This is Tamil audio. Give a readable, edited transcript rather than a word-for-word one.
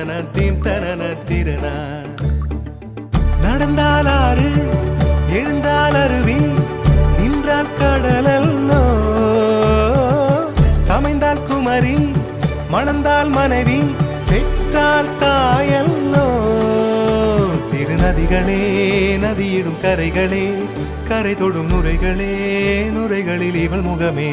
திறனா நடந்தால் ஆறு எழுந்தால் அருவி நின்றால் கடலல்லோ சமைந்தால் குமரி மணந்தால் மனைவி பெற்றால் தாயல்லோ சிறு நதிகளே நதியிடும் கரைகளே கரை தொடும் நுரைகளே நுரைகளில் இவள் முகமே